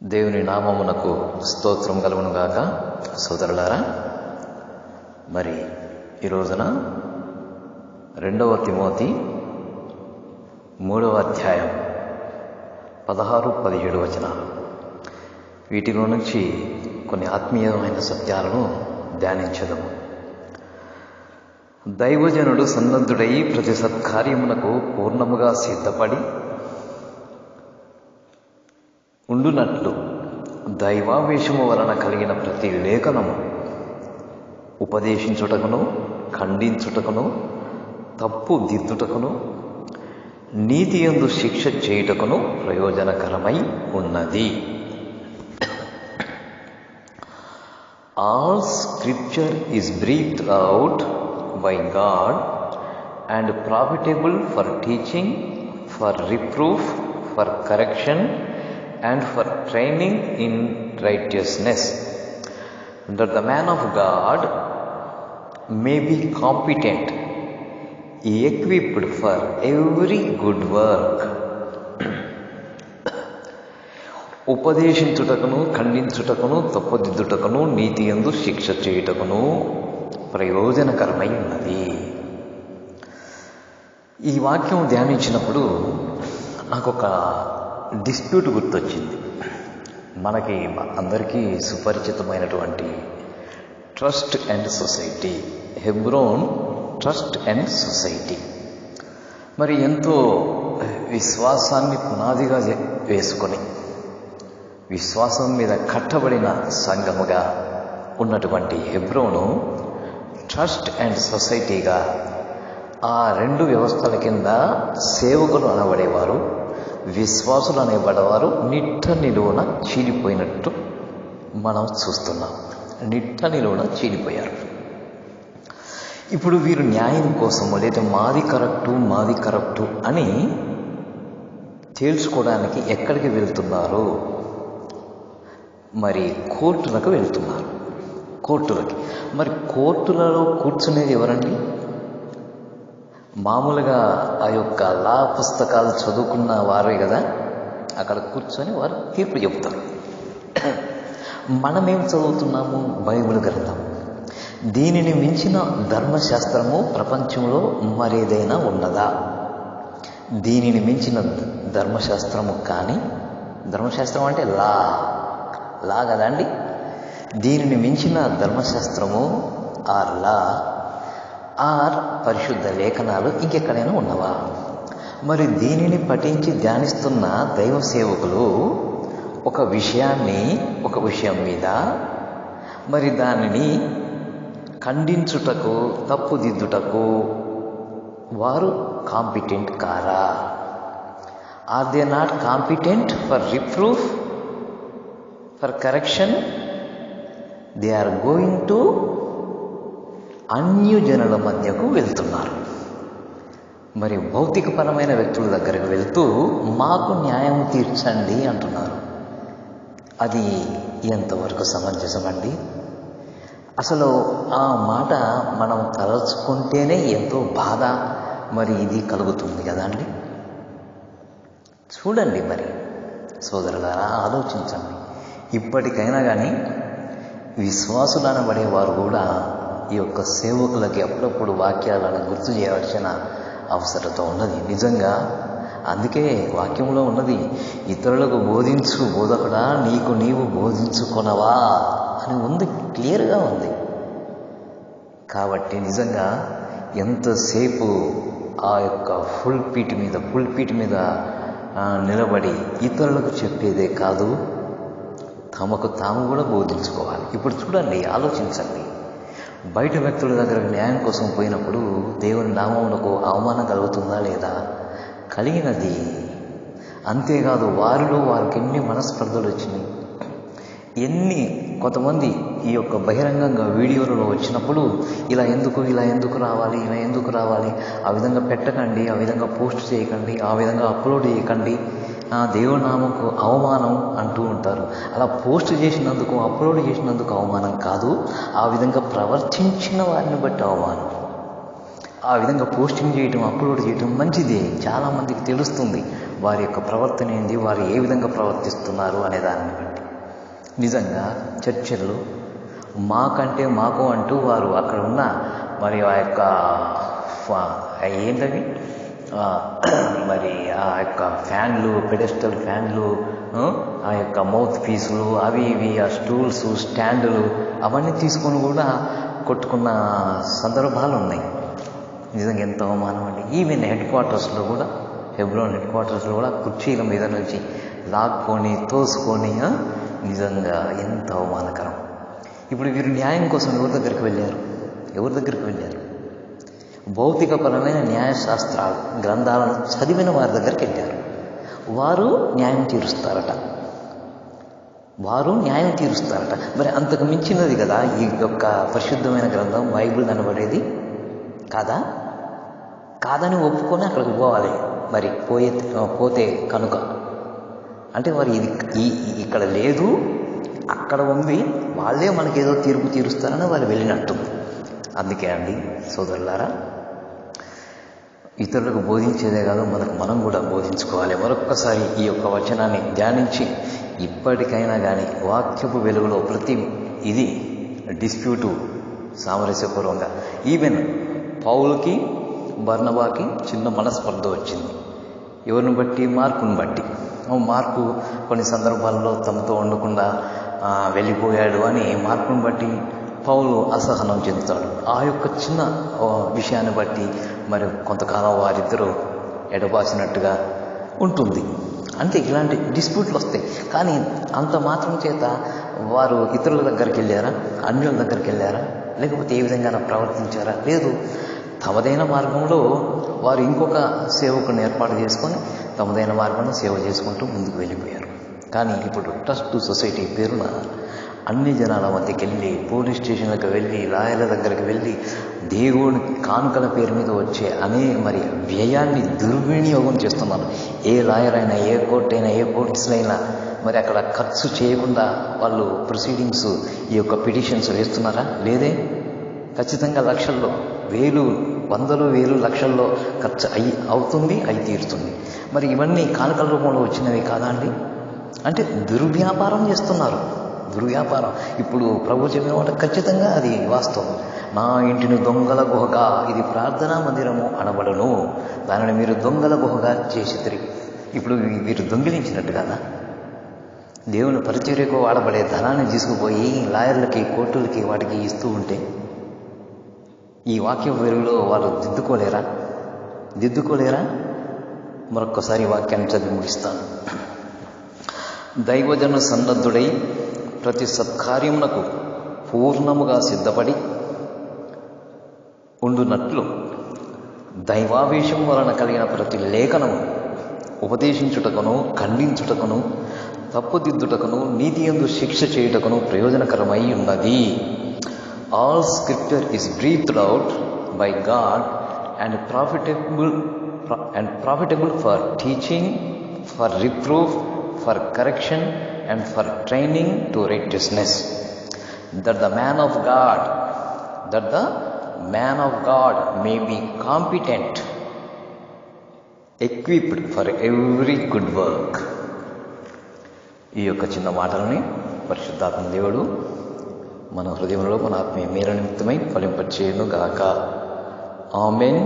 దేవుని నామమునకు స్తోత్రం కలుగునుగాక. సోదరులారా, మరి ఈ రోజున 2వ తిమోతి 3వ అధ్యాయం 16-17 వచనాలు, వీటిలో నుంచి కొన్ని ఆత్మీయమైన సత్యాలను ధ్యానించదము. దైవజనుడు సన్నద్ధుడై ప్రతి సత్కార్యమునకు పూర్ణముగా సిద్ధపడి ఉండునట్లు దైవావేశము వలన కలిగిన ప్రతి లేఖనము ఉపదేశించుటకును, ఖండించుటకును, తప్పు దిద్దుటకును, నీతి యందు శిక్ష చేయుటకును ప్రయోజనకరమై ఉన్నది. All scripture is breathed out by God and profitable for teaching, for reproof, for correction, and for training in righteousness, that the man of God may be competent, equipped for every good work. ఉపదేశించుటకును, ఖండించుటకును, తప్పుదిద్దుటకును, నీతి యందు శిక్ష చేయుటకును ప్రయోజనకరమై ఉన్నది. ఈ వాక్యం ధ్యానించినప్పుడు నాకు ఒక dispute గుర్తొచ్చింది. మనకి అందరికీ సుపరిచితమైనటువంటి trust and society, Hebron trust and society, మరి ఎంతో విశ్వాసాన్ని పునాదిగా వేసుకొని విశ్వాసం మీద కట్టబడిన సంఘముగా ఉన్నటువంటి హెబ్రోను ట్రస్ట్ అండ్ సొసైటీగా ఆ రెండు వ్యవస్థల కింద సేవకులు అనబడేవారు, విశ్వాసులు అనేబడేవారు నిట్ట నిలువున చీలిపోయినట్టు మనం చూస్తున్నాం. నిట్ట నిలువున చీలిపోయారు. ఇప్పుడు వీరు న్యాయం కోసము లేదా మాది కరెక్టు అని తేల్చుకోవడానికి ఎక్కడికి వెళ్తున్నారు? మరి కోర్టులకు వెళ్తున్నారు. కోర్టులకి. మరి కోర్టులలో కూర్చునేది ఎవరండి? మామూలుగా ఆ యొక్క లా పుస్తకాలు చదువుకున్న వారే కదా అక్కడ కూర్చొని వారు తీర్పు చెబుతారు. మనమేం చదువుతున్నాము? బైబిల్ గ్రంథం. దీనిని మించిన ధర్మశాస్త్రము ప్రపంచంలో మరేదైనా ఉన్నదా? దీనిని మించిన ధర్మశాస్త్రము కానీ, ధర్మశాస్త్రం అంటే లా కదండి. దీనిని మించిన ధర్మశాస్త్రము ఆర్ లా ఆర్ పరిశుద్ధ లేఖనాలు ఇంకెక్కడైనా ఉన్నవా? మరి దీనిని పఠించి ధ్యానిస్తున్న దైవ సేవకులు ఒక విషయం మీద మరి దానిని ఖండించుటకు, తప్పుదిద్దుటకు వారు కాంపిటెంట్ కారా? Are they not competent for reproof, for correction? They are going to అన్యజనుల మధ్యకు వెళ్తున్నారు. మరి భౌతికపరమైన వ్యక్తుల దగ్గరకు వెళ్తూ మాకు న్యాయం తీర్చండి అంటున్నారు. అది ఎంతవరకు సమంజసమండి? అసలు ఆ మాట మనం తలుచుకుంటేనే ఎంతో బాధ మరి ఇది కలుగుతుంది కదండి. చూడండి మరి సోదరులారా, ఆలోచించండి. ఇప్పటికైనా కానీ విశ్వాసులు అనబడేవారు కూడా ఈ యొక్క సేవకులకి అప్పుడప్పుడు వాక్యాలను గుర్తు చేయవలసిన అవసరత ఉన్నది. నిజంగా అందుకే వాక్యంలో ఉన్నది, ఇతరులకు బోధించు బోధకుడా నీకు నీవు బోధించుకొనవా అని ఉంది, క్లియర్గా ఉంది. కాబట్టి నిజంగా ఎంతసేపు ఆ యొక్క పుల్పీట్ మీద నిలబడి ఇతరులకు చెప్పేదే కాదు, తమకు తాము కూడా బోధించుకోవాలి. ఇప్పుడు చూడండి, ఆలోచించండి. బయట వ్యక్తుల దగ్గరకు న్యాయం కోసం పోయినప్పుడు దేవుని నామమునకు అవమానం కలుగుతుందా లేదా? కలిగినది. అంతేకాదు, వారికి ఎన్ని మనస్పర్ధలు వచ్చినాయి, కొంతమంది ఈ యొక్క బహిరంగంగా వీడియోలలో వచ్చినప్పుడు ఇలా ఎందుకు రావాలి, ఆ విధంగా పెట్టకండి, ఆ విధంగా పోస్ట్ చేయకండి, ఆ విధంగా అప్లోడ్ చేయకండి, దేవుని నామకు అవమానం అంటూ ఉంటారు. అలా పోస్ట్ చేసినందుకు, అప్లోడ్ చేసినందుకు అవమానం కాదు, ఆ విధంగా ప్రవర్తించిన వారిని బట్టి అవమానం. ఆ విధంగా పోస్టింగ్ చేయటం, అప్లోడ్ చేయటం మంచిదే. చాలామందికి తెలుస్తుంది వారి యొక్క ప్రవర్తన ఏంది, వారు ఏ విధంగా ప్రవర్తిస్తున్నారు అనే దాన్ని బట్టి. నిజంగా చర్చల్లో మాకు అంటూ వారు అక్కడ ఉన్న మరి ఆ యొక్క ఏంటవి మరి ఆ యొక్క ఫ్యాన్లు, పెడెస్టల్ ఫ్యాన్లు, ఆ యొక్క మౌత్ పీసులు, అవి ఇవి, ఆ స్టూల్స్, స్టాండులు అవన్నీ తీసుకొని కూడా కొట్టుకున్న సందర్భాలు ఉన్నాయి. నిజంగా ఎంత అవమానం అండి. ఈవెన్ హెడ్ క్వార్టర్స్లో కూడా, హెబ్రోన్ హెడ్ క్వార్టర్స్లో కూడా కుర్చీల మీద నుంచి లాక్కొని తోసుకొని, నిజంగా ఎంత అవమానకరం. ఇప్పుడు వీరు న్యాయం కోసం ఎవరి దగ్గరికి వెళ్ళారు? భౌతికపరమైన న్యాయశాస్త్రాలు గ్రంథాలను చదివిన వారి దగ్గరికి వెళ్ళారు. వారు న్యాయం తీరుస్తారట. మరి అంతకు మించినది కదా ఈ యొక్క పరిశుద్ధమైన గ్రంథం బైబిల్ అనబడేది. కాదని ఒప్పుకొని అక్కడికి పోవాలి. మరి పోతే కనుక అంటే వారు ఇది ఇక్కడ లేదు, అక్కడ ఉంది, వాళ్ళే మనకేదో తీర్పు తీరుస్తారని వాళ్ళు వెళ్ళినట్టు. అందుకే అండి సోదరులారా, ఇతరులకు బోధించేదే కాదు, మనం కూడా బోధించుకోవాలి. మరొక్కసారి ఈ యొక్క వచనాన్ని ధ్యానించి ఇప్పటికైనా కానీ వాక్యపు వెలుగులో ప్రతి ఇది డిస్ప్యూటు సామరస్యపూర్వంగా, ఈవెన్ పౌలుకి బర్నబాకి చిన్న మనస్పర్ధ వచ్చింది. ఎవరిని బట్టి? మార్కుని బట్టి. మార్కు కొన్ని సందర్భాల్లో తమతో ఉండకుండా వెళ్ళిపోయాడు అని మార్కుని బట్టి పౌలు అసహనం చెందుతాడు. ఆ యొక్క చిన్న విషయాన్ని బట్టి మరి కొంతకాలం వారిద్దరూ ఎడబాసినట్టుగా ఉంటుంది. అంటే ఇలాంటి డిస్ప్యూట్లు వస్తాయి. కానీ అంత మాత్రం చేత వారు ఇతరుల దగ్గరికి వెళ్ళారా? అన్యుల దగ్గరికి వెళ్ళారా? లేకపోతే ఏ విధంగా ప్రవర్తించారా? లేదు. తమదైన మార్గంలో వారు ఇంకొక సేవకుని ఏర్పాటు చేసుకొని తమదైన మార్గంలో సేవ చేసుకుంటూ ముందుకు వెళ్ళిపోయారు. కానీ ఇప్పుడు ట్రస్ట్ సొసైటీ పేరున అన్ని జనాల మధ్యకి వెళ్ళి, పోలీస్ స్టేషన్లకు వెళ్ళి, లాయర్ల దగ్గరికి వెళ్ళి, దేవుని కానుకల పేరు మీద వచ్చే మరి వ్యయాన్ని దుర్వినియోగం చేస్తున్నారు. ఏ లాయర్ అయినా, ఏ కోర్టు అయినా, ఏ కోర్ట్స్లైనా మరి అక్కడ ఖర్చు చేయకుండా వాళ్ళు ప్రొసీడింగ్స్, ఈ యొక్క పిటిషన్స్ వేస్తున్నారా? లేదే. ఖచ్చితంగా లక్షల్లో, వేలు, వందలు, వేలు, లక్షల్లో ఖర్చు అవుతుంది, అయి తీరుతుంది. మరి ఇవన్నీ కానుకల రూపంలో వచ్చినవి కాదా అండి? అంటే దుర్వ్యాపారం చేస్తున్నారు. ఇప్పుడు ప్రభు చెప్పిన మాట ఖచ్చితంగా అది వాస్తవం. నా ఇంటిని దొంగల గుహగా, ఇది ప్రార్థనా మందిరము అనబడను, దానిని మీరు దొంగల గుహగా చేసితిరి. ఇప్పుడు వీరు దొంగిలించినట్టు కదా. దేవుని పరిచర్యకు వాడబడే ధనాన్ని తీసుకుపోయి లాయర్లకి, కోర్టులకి, వాటికి ఇస్తూ ఉంటే ఈ వాక్య వెలుగులో వాళ్ళు దిద్దుకోలేరా? మరొక్కసారి వాక్యాన్ని చదివి ముగిస్తాను. దైవజన సన్నద్ధుడై ప్రతి సత్కార్యమునకు పూర్ణముగా సిద్ధపడి ఉండునట్లు దైవావేశం వలన కలిగిన ప్రతి లేఖనము ఉపదేశించుటకును, ఖండించుటకును, తప్పుదిద్దుటకును, నీతి యందు శిక్ష చేయుటకును ప్రయోజనకరమై ఉన్నది. All scripture is breathed out by God and profitable for teaching, for reproof, for correction, and for training to righteousness, that the man of God may be competent, equipped for every good work. ఈ యొక్క చిన్న మాటలని పరిశుద్ధాత్మ దేవుడు మన హృదయంలో, మన ఆత్మీయ మేలు నిమిత్తమై ఫలింపచేయును గాక. ఆమెన్.